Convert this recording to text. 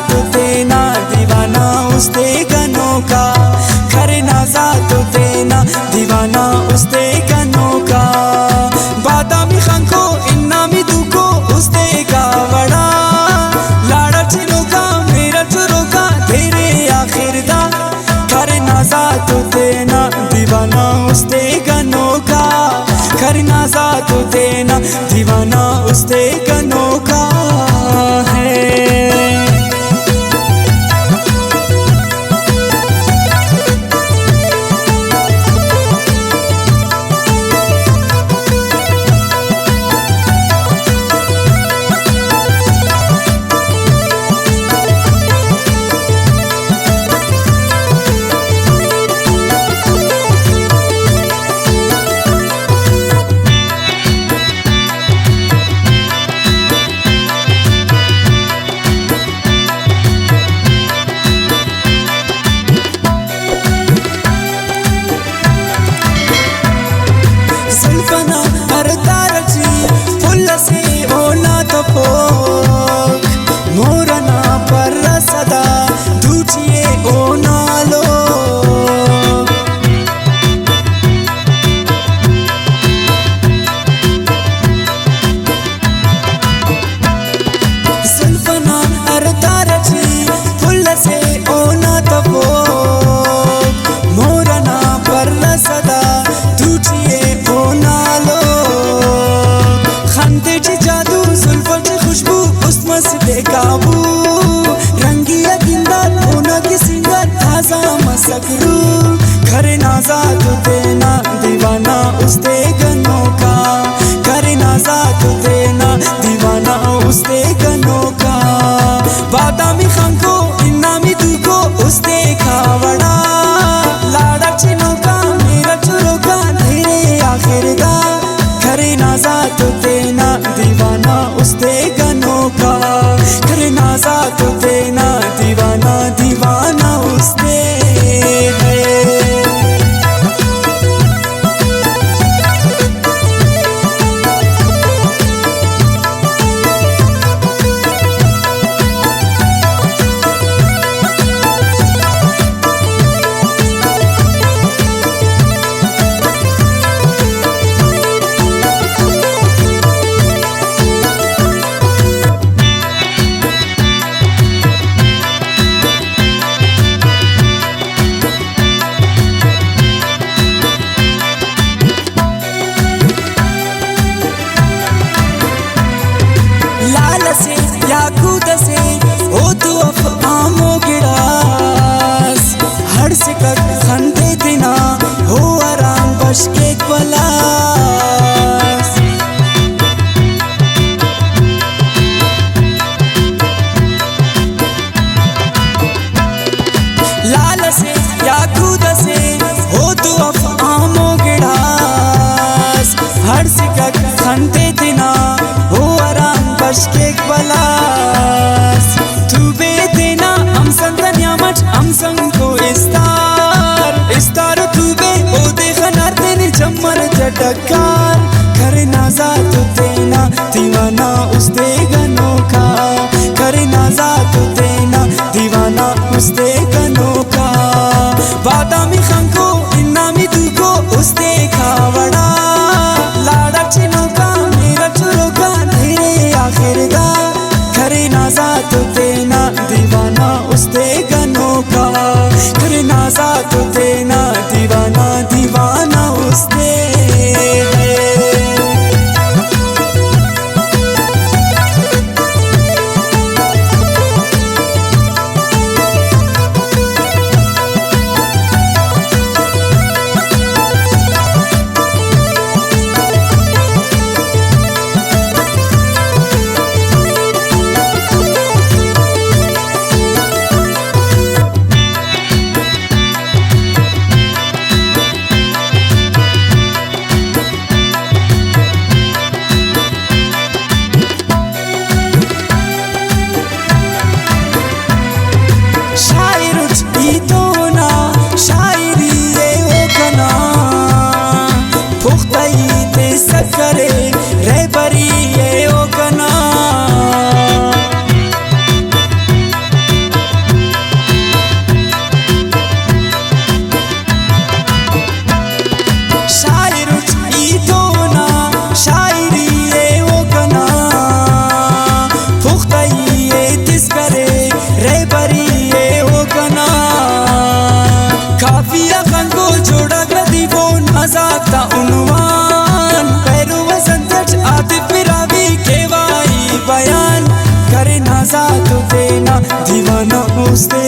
तो देना दीवाना उस गनों का, खरे नाजा तो देना दीवाना उस गनों का। बादामी खान को इन्नामी दुको उस का बड़ा लाड़ा चिनो का मेरा चुरो का तेरे आखिर दा। खरे नाजा तो देना दीवाना उस गनों का, खरे नाजा तो देना दीवाना उस गनों का है। मोरना पर सदा दूचिए ओ नालो, सुल्फना अरता रची फुल से ओ ना तपो। मोरना पर सदा दूचिए ओ नालो, खंते ची जादू सुल्फर ची खुशबू उस्मस बेकाबू। रंगिया गिंदर होना की सिंगर ताजा मसकरू। खरे नाजा तो देना दीवाना उस गनों का, खरे नाजा तो देना दीवाना उस गनों का। बादामी खान को इन्नामी दुको उस खावड़ा लाड़ा चिनो का मेरा चुरो का तेरे आखिर दा। खरे नाजा तो देना दीवाना उस गनों का, खरे नाजा तो देना दीवाना दीवाना उस से याकूत से ओ तू अफ आमो गिड़ास। हर से कर खंदे दिना हो आराम बश के क्वलास। लाल से याकूत से हो तू अफ आमो गिड़ास। हर से कर खंदे दिना हो आराम बश के क्वलास। तू बे देना हम संतन्या मच हम संग को इस्तार तू बे ओ देखा नार तेने जम्मर जटकार। करे नाजा तो देना दीवाना उस गनों का, करे नाजा तो देना दीवाना उस गनों का। बादामी खान को इन्नामी दुको उस खावड़ा लाड़ा चिनो का मेरा चुरो का तेरे आखिर दा। खरे नाजा तो देना दीवाना उस गनों का, खरे नाजा तो देना दीवाना दीवाना उस ही ते सकरे रे बरी ये ओ गना शायर ई तो ना शायरी ये ओ गना पुख्ताई ये तिस्करे रे बरी ये ओ गना काफिया गंगो जोड़ा गदी वो नजाकता उन्वान पैरू वसंत आतिफ रावी केवाई बयान करे नाजा तो देना दीवाना उस दे